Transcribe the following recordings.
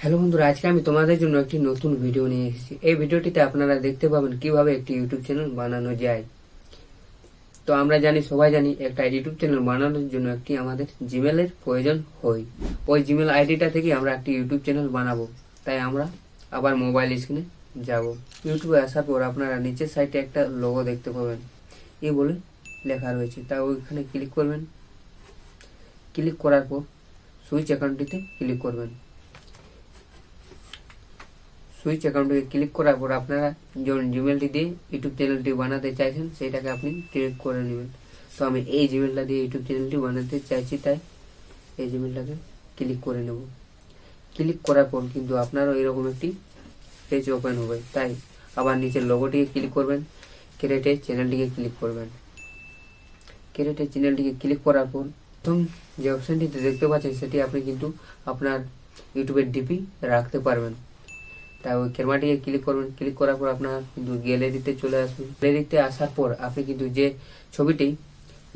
Hello বন্ধুরা, আজকে আমি তোমাদের জন্য একটি নতুন ভিডিও নিয়ে এসেছি। এই ভিডিওটিতে আপনারা দেখতে পাবেন কিভাবে একটি ইউটিউব চ্যানেল বানানো যায়। তো আমরা সবাই জানি একটা ইউটিউব চ্যানেল বানানোর জন্য একটি আমাদের জিমেলের প্রয়োজন হয়। ওই জিমেল আইডিটা থেকে আমরা একটি ইউটিউব চ্যানেল বানাবো। তাই আমরা আবার মোবাইল স্ক্রিনে যাব। ইউটিউবে আসার পর আপনারা নিচের সাইডে একটা লোগো দেখতে পাবেন, এই বলে লেখা রয়েছে। তা ওইখানে ক্লিক করবেন। ক্লিক করার পর সুইচ অ্যাকাউন্টটিতে ক্লিক করবেন। সুইচ অ্যাকাউন্টে ক্লিক করার পর আপনারা যখন জিমেলটি দিয়ে ইউটিউব চ্যানেলটি বানাতে চাইছেন সেটাকে আপনি ক্লিক করে নেবেন। তো আমি এই জিমেলটা দিয়ে ইউটিউব চ্যানেলটি বানাতে চাইছি, তাই এই জিমেলটাকে ক্লিক করে নেব। ক্লিক করার পর কিন্তু আপনারও এরকম একটি পেজ ওপেন হবে। তাই আবার নিচের লোগোটিকে ক্লিক করবেন, ক্রিয়েট চ্যানেলটিকে ক্লিক করবেন। ক্রিয়েট চ্যানেলটিকে ক্লিক করার পর প্রথম যে অপশানটিতে দেখতে পাচ্ছেন সেটি আপনি কিন্তু আপনার ইউটিউবের ডিপি রাখতে পারবেন। তাই ওই ক্যামেরাটিকে ক্লিক করবেন। ক্লিক করার পর আপনার কিন্তু গ্যালারিতে চলে আসবেন। গ্যালারিতে আসার পর আপনি কিন্তু যে ছবিটি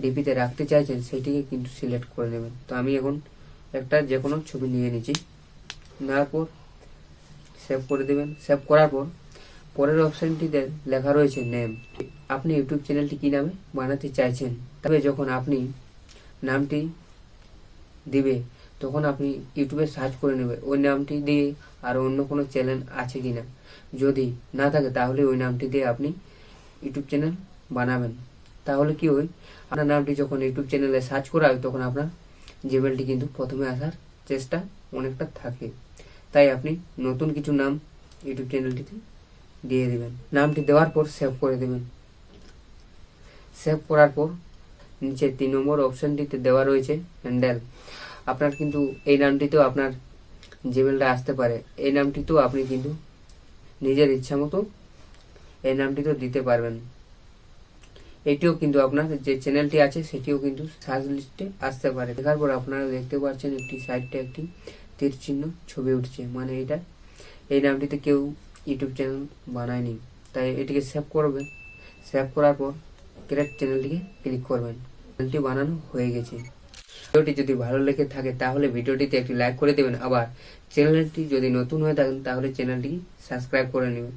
ডিপিতে রাখতে চাইছেন সেটিকে কিন্তু সিলেক্ট করে নেবেন। তো আমি এখন একটা যে কোনো ছবি নিয়ে নিচ্ছি। নেওয়ার পর সেভ করে দেবেন। সেভ করার পর পরের অপশানটিতে লেখা রয়েছে নেম। আপনি ইউটিউব চ্যানেলটি কী নামে বানাতে চাইছেন, তবে যখন আপনি নামটি দিবে তখন আপনি ইউটিউবে সার্চ করে নেবে ওই নামটি দিয়ে আর অন্য কোনো চ্যানেল আছে কিনা। যদি না থাকে তাহলে ওই নামটি দিয়ে আপনি ইউটিউব চ্যানেল বানাবেন। তাহলে কি হয়, আপনার নামটি যখন ইউটিউব চ্যানেলে সার্চ করা হয় তখন আপনার জিমেলটি কিন্তু প্রথমে আসার চেষ্টা অনেকটা থাকে। তাই আপনি নতুন কিছু নাম ইউটিউব চ্যানেলটিতে দিয়ে দেবেন। নামটি দেওয়ার পর সেভ করে দেবেন। সেভ করার পর নিচে 3 নম্বর অপশানটিতে দেওয়া রয়েছে হ্যান্ডেল। আপনার কিন্তু এই নামটিতেও আপনার জিমেলটা আসতে পারে। এই নামটিতেও আপনি কিন্তু নিজের ইচ্ছা মতো এই নামটিতেও দিতে পারবেন। এটিও কিন্তু আপনার যে চ্যানেলটি আছে সেটিও কিন্তু সার্চ লিস্টে আসতে পারে। দেখার পর আপনারা দেখতে পাচ্ছেন একটি সাইডে একটি তীর চিহ্ন ছবি উঠছে, মানে এটা এই নামটিতে কেউ ইউটিউব চ্যানেল বানায়নি। তাই এটিকে সেভ করবেন। সেভ করার পর ক্রিয়েট চ্যানেলটিকে ক্লিক করবেন। চ্যানেলটি বানানো হয়ে গেছে। ভিডিওটি যদি ভালো লেগে থাকে তাহলে ভিডিওটিতে একটি লাইক করে দেবেন। আবার চ্যানেলটি যদি নতুন হয়ে থাকেন তাহলে চ্যানেলটি সাবস্ক্রাইব করে নেবেন।